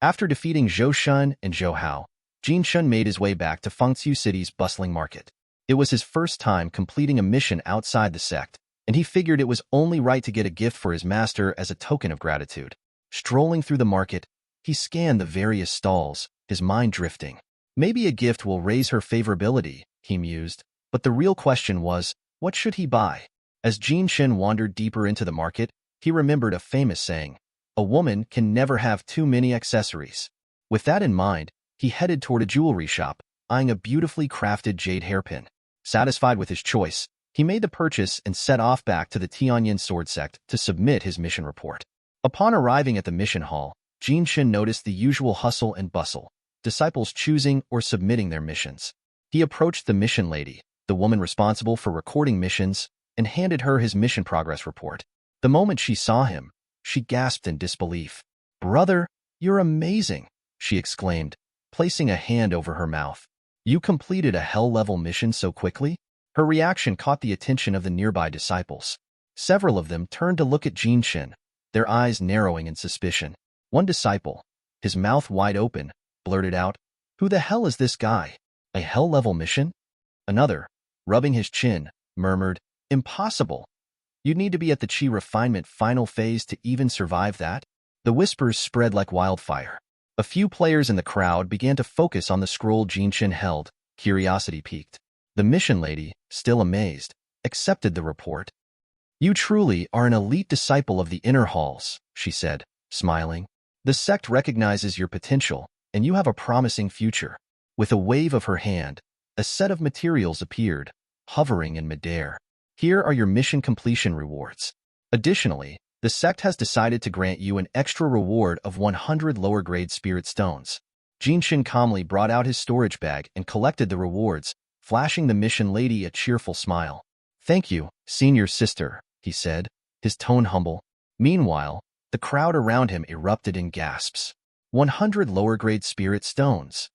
After defeating Zhou Shun and Zhou Hao, Jin Shun made his way back to Fengxiu City's bustling market. It was his first time completing a mission outside the sect, and he figured it was only right to get a gift for his master as a token of gratitude. Strolling through the market, he scanned the various stalls, his mind drifting. Maybe a gift will raise her favorability, he mused, but the real question was, what should he buy? As Jin Shun wandered deeper into the market, he remembered a famous saying, "A woman can never have too many accessories." With that in mind, he headed toward a jewelry shop, eyeing a beautifully crafted jade hairpin. Satisfied with his choice, he made the purchase and set off back to the Tianyin Sword Sect to submit his mission report. Upon arriving at the mission hall, Jin Shun noticed the usual hustle and bustle, disciples choosing or submitting their missions. He approached the mission lady, the woman responsible for recording missions, and handed her his mission progress report. The moment she saw him, she gasped in disbelief. "Brother, you're amazing," she exclaimed, placing a hand over her mouth. "You completed a hell-level mission so quickly?" Her reaction caught the attention of the nearby disciples. Several of them turned to look at Jin Shun, their eyes narrowing in suspicion. One disciple, his mouth wide open, blurted out, "Who the hell is this guy? A hell-level mission?" Another, rubbing his chin, murmured, "Impossible. You'd need to be at the Qi refinement final phase to even survive that." The whispers spread like wildfire. A few players in the crowd began to focus on the scroll Jin Shun held, curiosity piqued. The mission lady, still amazed, accepted the report. "You truly are an elite disciple of the inner halls," she said, smiling. "The sect recognizes your potential, and you have a promising future." With a wave of her hand, a set of materials appeared, hovering in midair. "Here are your mission completion rewards. Additionally, the sect has decided to grant you an extra reward of 100 lower-grade spirit stones." Jin Shun calmly brought out his storage bag and collected the rewards, flashing the mission lady a cheerful smile. "Thank you, senior sister," he said, his tone humble. Meanwhile, the crowd around him erupted in gasps. 100 lower-grade spirit stones.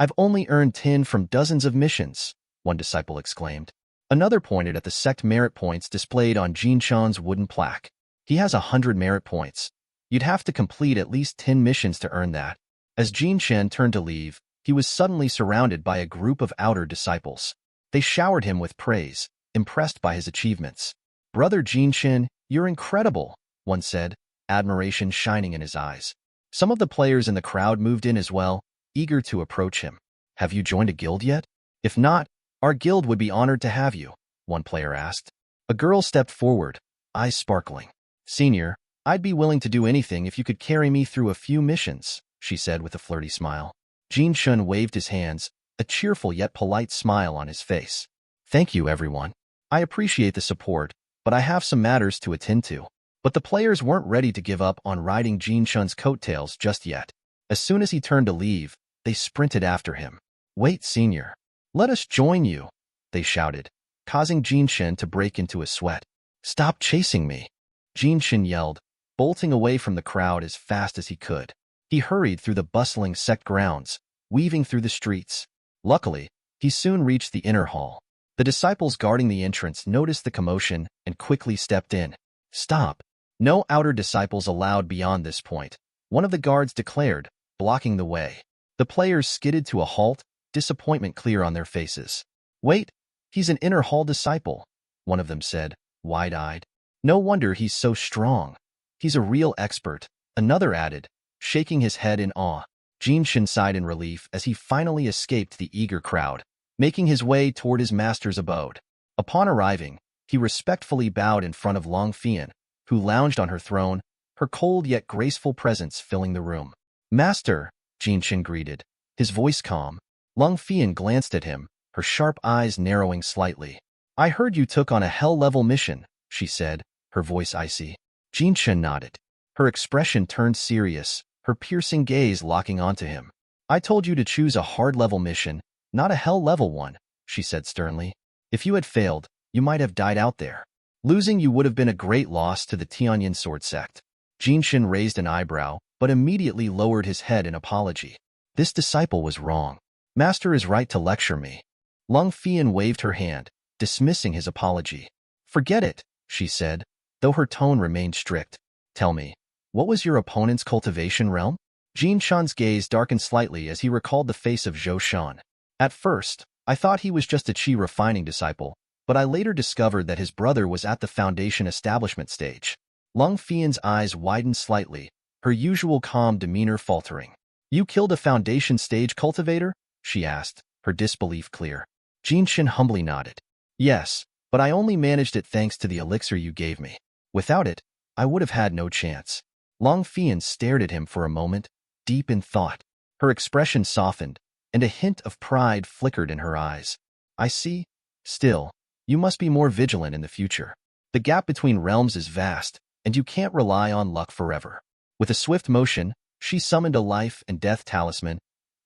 "I've only earned 10 from dozens of missions," one disciple exclaimed. Another pointed at the sect merit points displayed on Jin Shun's wooden plaque. "He has 100 merit points. You'd have to complete at least 10 missions to earn that." As Jin Shun turned to leave, he was suddenly surrounded by a group of outer disciples. They showered him with praise, impressed by his achievements. "Brother Jin Shun, you're incredible," one said, admiration shining in his eyes. Some of the players in the crowd moved in as well, eager to approach him. "Have you joined a guild yet? If not, our guild would be honored to have you," one player asked. A girl stepped forward, eyes sparkling. "Senior, I'd be willing to do anything if you could carry me through a few missions," she said with a flirty smile. Jin Shun waved his hands, a cheerful yet polite smile on his face. "Thank you, everyone. I appreciate the support, but I have some matters to attend to." But the players weren't ready to give up on riding Jin Shun's coattails just yet. As soon as he turned to leave, they sprinted after him. "Wait, senior. Let us join you," they shouted, causing Jin Shun to break into a sweat. "Stop chasing me," Jin Shun yelled, bolting away from the crowd as fast as he could. He hurried through the bustling sect grounds, weaving through the streets. Luckily, he soon reached the inner hall. The disciples guarding the entrance noticed the commotion and quickly stepped in. "Stop. No outer disciples allowed beyond this point," one of the guards declared, blocking the way. The players skidded to a halt, disappointment clear on their faces. "Wait, he's an inner hall disciple," one of them said, wide-eyed. "No wonder he's so strong. He's a real expert," another added, shaking his head in awe. Jin Shun sighed in relief as he finally escaped the eager crowd, making his way toward his master's abode. Upon arriving, he respectfully bowed in front of Long Fian, who lounged on her throne, her cold yet graceful presence filling the room. "Master," Jin Shun greeted, his voice calm. Long Fian glanced at him, her sharp eyes narrowing slightly. "I heard you took on a hell-level mission," she said, her voice icy. Jin Shun nodded. Her expression turned serious, her piercing gaze locking onto him. "I told you to choose a hard-level mission, not a hell-level one," she said sternly. "If you had failed, you might have died out there. Losing you would have been a great loss to the Tianyin Sword Sect." Jin Shun raised an eyebrow, but immediately lowered his head in apology. This disciple was wrong. Master is right to lecture me. Long Fian waved her hand, dismissing his apology. "Forget it," she said, though her tone remained strict. "Tell me, what was your opponent's cultivation realm?" Jin Shun's gaze darkened slightly as he recalled the face of Zhou Shan. At first, I thought he was just a chi refining disciple, but I later discovered that his brother was at the foundation establishment stage. Lung Fian's eyes widened slightly, her usual calm demeanor faltering. You killed a foundation stage cultivator? She asked, her disbelief clear. Jin Shun humbly nodded. Yes, but I only managed it thanks to the elixir you gave me. Without it, I would have had no chance. Long Fian stared at him for a moment, deep in thought. Her expression softened, and a hint of pride flickered in her eyes. I see. Still, you must be more vigilant in the future. The gap between realms is vast, and you can't rely on luck forever. With a swift motion, she summoned a life and death talisman,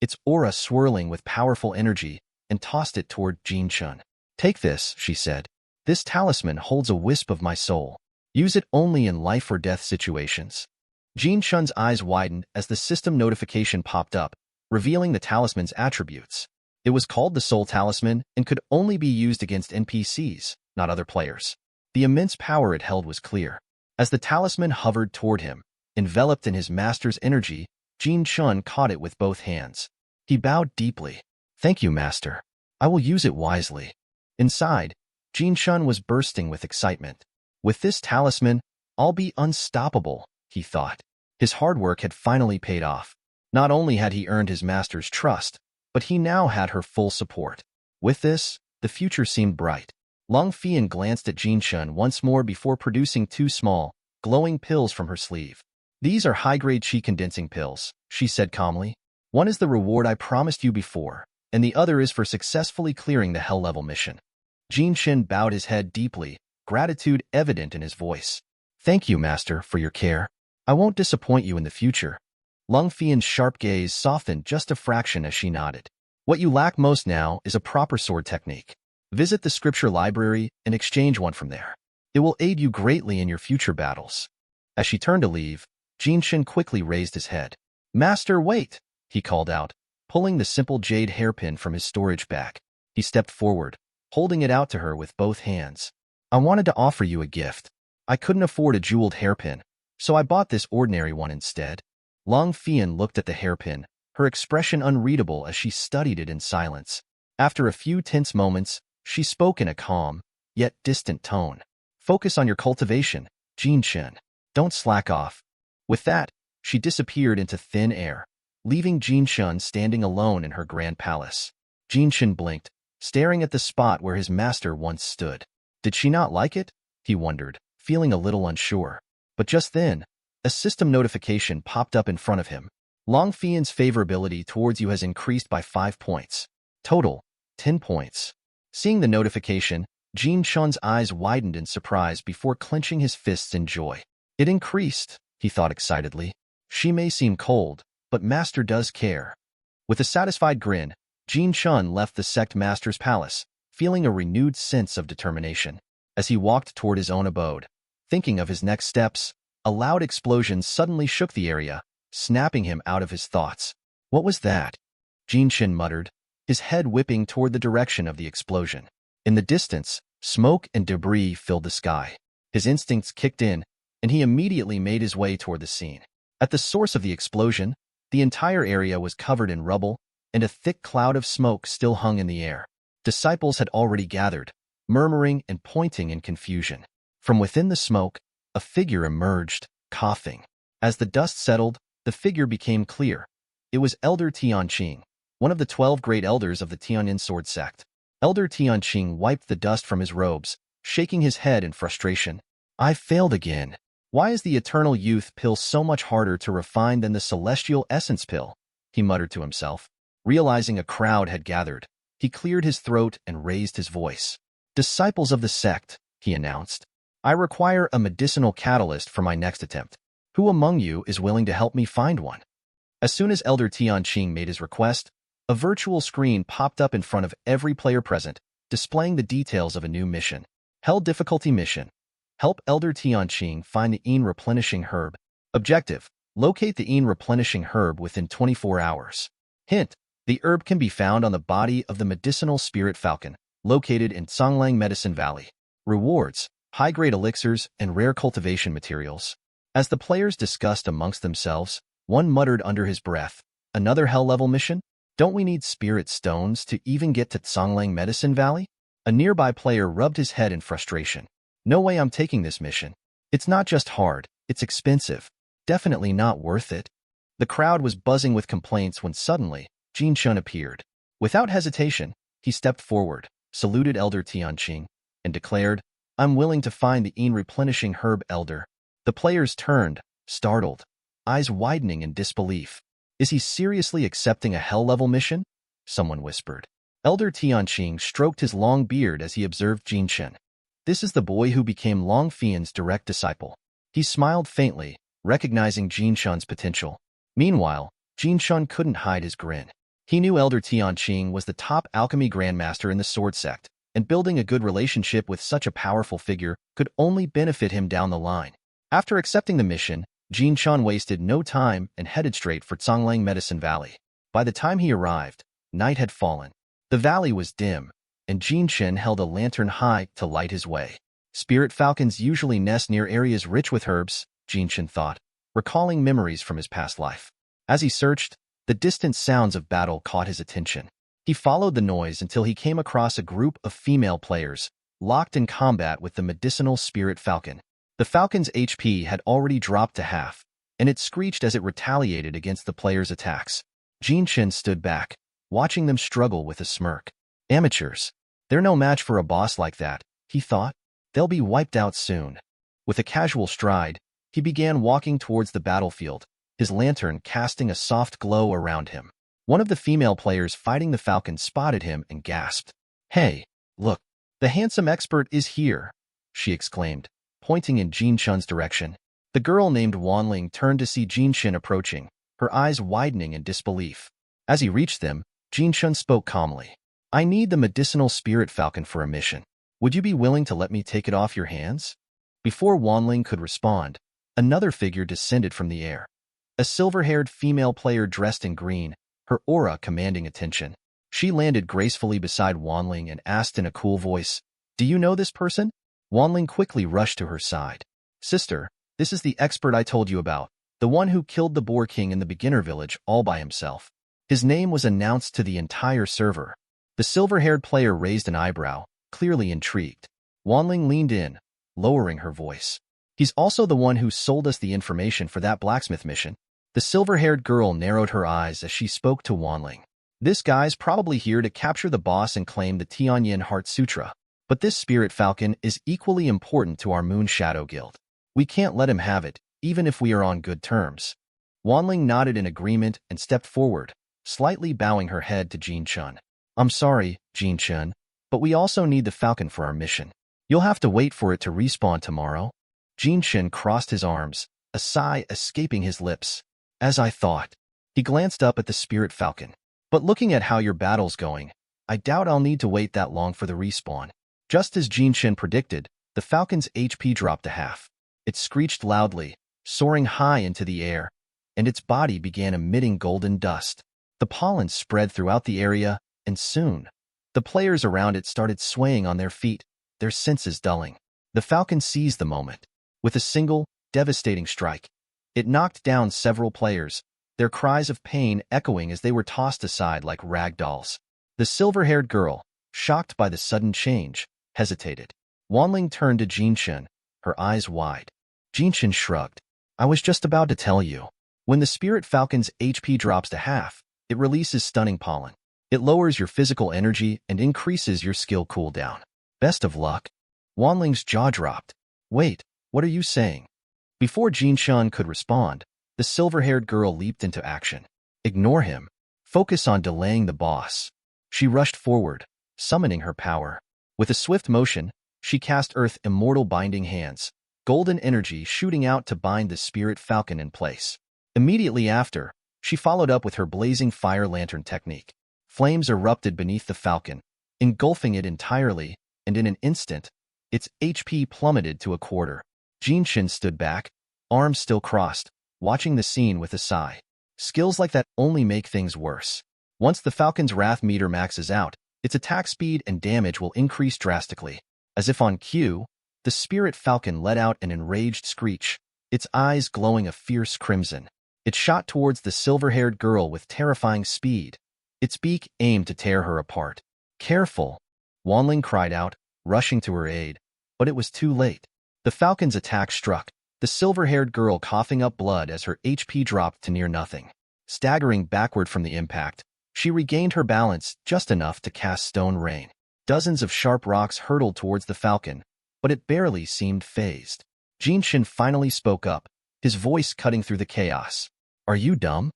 its aura swirling with powerful energy, and tossed it toward Jin Shun. Take this, she said. This talisman holds a wisp of my soul. Use it only in life or death situations. Jin Shun's eyes widened as the system notification popped up, revealing the talisman's attributes. It was called the Soul Talisman and could only be used against NPCs, not other players. The immense power it held was clear. As the talisman hovered toward him, enveloped in his master's energy, Jin Shun caught it with both hands. He bowed deeply. Thank you, master. I will use it wisely. Inside, Jin Shun was bursting with excitement. With this talisman, I'll be unstoppable, he thought. His hard work had finally paid off. Not only had he earned his master's trust, but he now had her full support. With this, the future seemed bright. Long Fian glanced at Jin Shun once more before producing two small, glowing pills from her sleeve. These are high-grade chi condensing pills, she said calmly. One is the reward I promised you before, and the other is for successfully clearing the Hell-level mission. Jin Shun bowed his head deeply, gratitude evident in his voice. Thank you, master, for your care. I won't disappoint you in the future. Lung Fian's sharp gaze softened just a fraction as she nodded. What you lack most now is a proper sword technique. Visit the scripture library and exchange one from there. It will aid you greatly in your future battles. As she turned to leave, Jin Shun quickly raised his head. Master, wait, he called out, pulling the simple jade hairpin from his storage bag. He stepped forward, holding it out to her with both hands. I wanted to offer you a gift. I couldn't afford a jeweled hairpin, so I bought this ordinary one instead. Long Fian looked at the hairpin, her expression unreadable as she studied it in silence. After a few tense moments, she spoke in a calm, yet distant tone. Focus on your cultivation, Jin Shun. Don't slack off. With that, she disappeared into thin air, leaving Jin Shun standing alone in her grand palace. Jin Shun blinked, staring at the spot where his master once stood. Did she not like it? He wondered, feeling a little unsure. But just then, a system notification popped up in front of him. Long Fian's favorability towards you has increased by 5 points. Total, 10 points. Seeing the notification, Jin Shun's eyes widened in surprise before clenching his fists in joy. It increased, he thought excitedly. She may seem cold, but master does care. With a satisfied grin, Jin Shun left the sect master's palace, feeling a renewed sense of determination. As he walked toward his own abode, thinking of his next steps, a loud explosion suddenly shook the area, snapping him out of his thoughts. What was that? Jin Shun muttered, his head whipping toward the direction of the explosion. In the distance, smoke and debris filled the sky. His instincts kicked in, and he immediately made his way toward the scene. At the source of the explosion, the entire area was covered in rubble, and a thick cloud of smoke still hung in the air. Disciples had already gathered, murmuring and pointing in confusion. From within the smoke, a figure emerged, coughing. As the dust settled, the figure became clear. It was Elder Tianqing, one of the 12 great elders of the Tianyin sword sect. Elder Tianqing wiped the dust from his robes, shaking his head in frustration. I failed again. Why is the eternal youth pill so much harder to refine than the celestial essence pill? He muttered to himself. Realizing a crowd had gathered, he cleared his throat and raised his voice. Disciples of the sect, he announced. I require a medicinal catalyst for my next attempt. Who among you is willing to help me find one? As soon as Elder Tianqing made his request, a virtual screen popped up in front of every player present, displaying the details of a new mission. Hell difficulty mission. Help Elder Tianqing find the Yin replenishing herb. Objective: locate the Yin replenishing herb within 24 hours. Hint: the herb can be found on the body of the medicinal spirit falcon, located in Songlang Medicine Valley. Rewards: high-grade elixirs and rare cultivation materials. As the players discussed amongst themselves, One muttered under his breath, "Another hell-level mission? Don't we need spirit stones to even get to Tsanglang Medicine Valley?" A nearby player rubbed his head in frustration. "No way I'm taking this mission. It's not just hard, it's expensive. Definitely not worth it." The crowd was buzzing with complaints when suddenly, Jin Shun appeared. Without hesitation, he stepped forward, saluted Elder Tianqing, and declared, "I'm willing to find the replenishing herb, Elder." The players turned, startled, eyes widening in disbelief. "Is he seriously accepting a hell-level mission?" someone whispered. Elder Tianqing stroked his long beard as he observed Jin Shun. This is the boy who became Long Fian's direct disciple. He smiled faintly, recognizing Jin Shun's potential. Meanwhile, Jin Shun couldn't hide his grin. He knew Elder Tianqing was the top alchemy grandmaster in the sword sect, and building a good relationship with such a powerful figure could only benefit him down the line. After accepting the mission, Jin Shun wasted no time and headed straight for Tsanglang Medicine Valley. By the time he arrived, night had fallen. The valley was dim, and Jin Shun held a lantern high to light his way. Spirit falcons usually nest near areas rich with herbs, Jin Shun thought, recalling memories from his past life. As he searched, the distant sounds of battle caught his attention. He followed the noise until he came across a group of female players, locked in combat with the medicinal spirit falcon. The falcon's HP had already dropped to half, and it screeched as it retaliated against the players' attacks. Jin Shun stood back, watching them struggle with a smirk. Amateurs. They're no match for a boss like that, he thought. They'll be wiped out soon. With a casual stride, he began walking towards the battlefield, his lantern casting a soft glow around him. One of the female players fighting the falcon spotted him and gasped. "Hey, look, the handsome expert is here," she exclaimed, pointing in Jin Shun's direction. The girl named Wanling turned to see Jin Shun approaching, her eyes widening in disbelief. As he reached them, Jin Shun spoke calmly. "I need the medicinal spirit falcon for a mission. Would you be willing to let me take it off your hands?" Before Wanling could respond, another figure descended from the air. A silver-haired female player dressed in green, her aura commanding attention. She landed gracefully beside Wanling and asked in a cool voice, "Do you know this person?" Wanling quickly rushed to her side. "Sister, this is the expert I told you about, the one who killed the Boar King in the beginner village all by himself." His name was announced to the entire server. The silver-haired player raised an eyebrow, clearly intrigued. Wanling leaned in, lowering her voice. "He's also the one who sold us the information for that blacksmith mission." The silver-haired girl narrowed her eyes as she spoke to Wanling. "This guy's probably here to capture the boss and claim the Tianyin Heart Sutra. But this spirit falcon is equally important to our Moon Shadow Guild. We can't let him have it, even if we are on good terms." Wanling nodded in agreement and stepped forward, slightly bowing her head to Jin Shun. "I'm sorry, Jin Shun, but we also need the falcon for our mission. You'll have to wait for it to respawn tomorrow." Jin Shun crossed his arms, a sigh escaping his lips. "As I thought." He glanced up at the spirit falcon. "But looking at how your battle's going, I doubt I'll need to wait that long for the respawn." Just as Jin Shun predicted, the falcon's HP dropped to half. It screeched loudly, soaring high into the air, and its body began emitting golden dust. The pollen spread throughout the area, and soon, the players around it started swaying on their feet, their senses dulling. The falcon seized the moment. With a single, devastating strike, it knocked down several players, their cries of pain echoing as they were tossed aside like rag dolls. The silver-haired girl, shocked by the sudden change, hesitated. Wanling turned to Jin Shun, her eyes wide. Jin Shun shrugged. "I was just about to tell you. When the spirit falcon's HP drops to half, it releases stunning pollen. It lowers your physical energy and increases your skill cooldown. Best of luck." Wanling's jaw dropped. "Wait, what are you saying?" Before Jin Shun could respond, the silver-haired girl leaped into action. "Ignore him. Focus on delaying the boss." She rushed forward, summoning her power. With a swift motion, she cast Earth Immortal Binding Hands, golden energy shooting out to bind the spirit falcon in place. Immediately after, she followed up with her blazing fire lantern technique. Flames erupted beneath the falcon, engulfing it entirely, and in an instant, its HP plummeted to a quarter. Jin Shun stood back, arms still crossed, watching the scene with a sigh. Skills like that only make things worse. Once the falcon's wrath meter maxes out, its attack speed and damage will increase drastically. As if on cue, the spirit falcon let out an enraged screech, its eyes glowing a fierce crimson. It shot towards the silver-haired girl with terrifying speed. Its beak aimed to tear her apart. "Careful!" Wanling cried out, rushing to her aid. But it was too late. The falcon's attack struck, the silver-haired girl coughing up blood as her HP dropped to near nothing. Staggering backward from the impact, she regained her balance just enough to cast stone rain. Dozens of sharp rocks hurtled towards the falcon, but it barely seemed fazed. Jinshin finally spoke up, his voice cutting through the chaos. "Are you dumb?"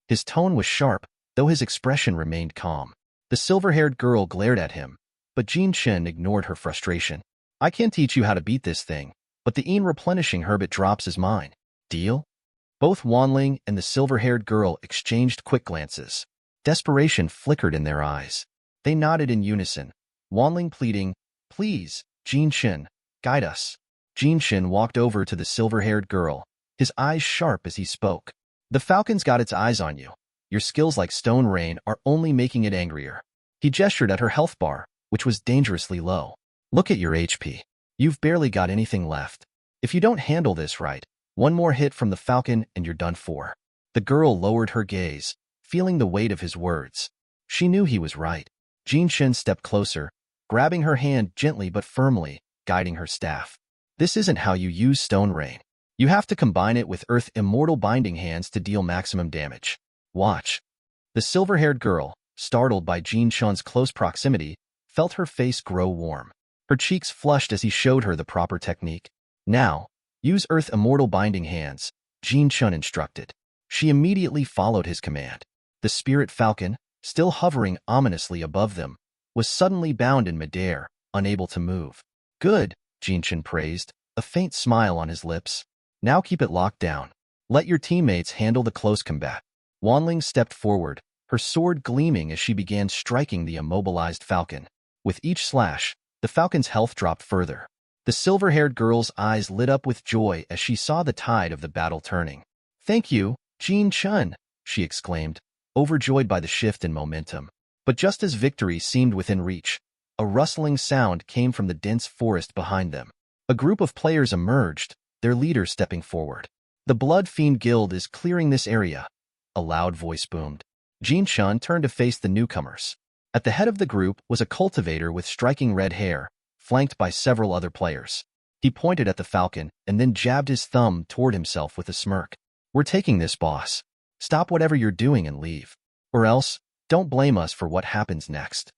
His tone was sharp, though his expression remained calm. The silver-haired girl glared at him, but Jinshin ignored her frustration. "I can teach you how to beat this thing, but the replenishing herbit drops is mine. Deal?" Both Wanling and the silver-haired girl exchanged quick glances. Desperation flickered in their eyes. They nodded in unison, Wanling pleading, "Please, Jinshin, guide us." Jinshin walked over to the silver-haired girl, his eyes sharp as he spoke. "The falcon's got its eyes on you. Your skills like stone rain are only making it angrier." He gestured at her health bar, which was dangerously low. "Look at your HP. You've barely got anything left. If you don't handle this right, one more hit from the falcon and you're done for." The girl lowered her gaze, feeling the weight of his words. She knew he was right. Jinshin stepped closer, grabbing her hand gently but firmly, guiding her staff. "This isn't how you use stone rain. You have to combine it with Earth Immortal binding hands to deal maximum damage. Watch." The silver-haired girl, startled by Jinshin's close proximity, felt her face grow warm. Her cheeks flushed as he showed her the proper technique. "Now, use Earth Immortal binding hands," Jinshin instructed. She immediately followed his command. The spirit falcon, still hovering ominously above them, was suddenly bound in midair, unable to move. "Good," Jinshin praised, a faint smile on his lips. "Now keep it locked down. Let your teammates handle the close combat." Wanling stepped forward, her sword gleaming as she began striking the immobilized falcon. With each slash, the falcon's health dropped further. The silver-haired girl's eyes lit up with joy as she saw the tide of the battle turning. "Thank you, Jinshin," she exclaimed, overjoyed by the shift in momentum. But just as victory seemed within reach, a rustling sound came from the dense forest behind them. A group of players emerged, their leader stepping forward. "The Blood Fiend Guild is clearing this area," a loud voice boomed. Jinshin turned to face the newcomers. At the head of the group was a cultivator with striking red hair, flanked by several other players. He pointed at the falcon and then jabbed his thumb toward himself with a smirk. "We're taking this, boss. Stop whatever you're doing and leave. Or else, don't blame us for what happens next."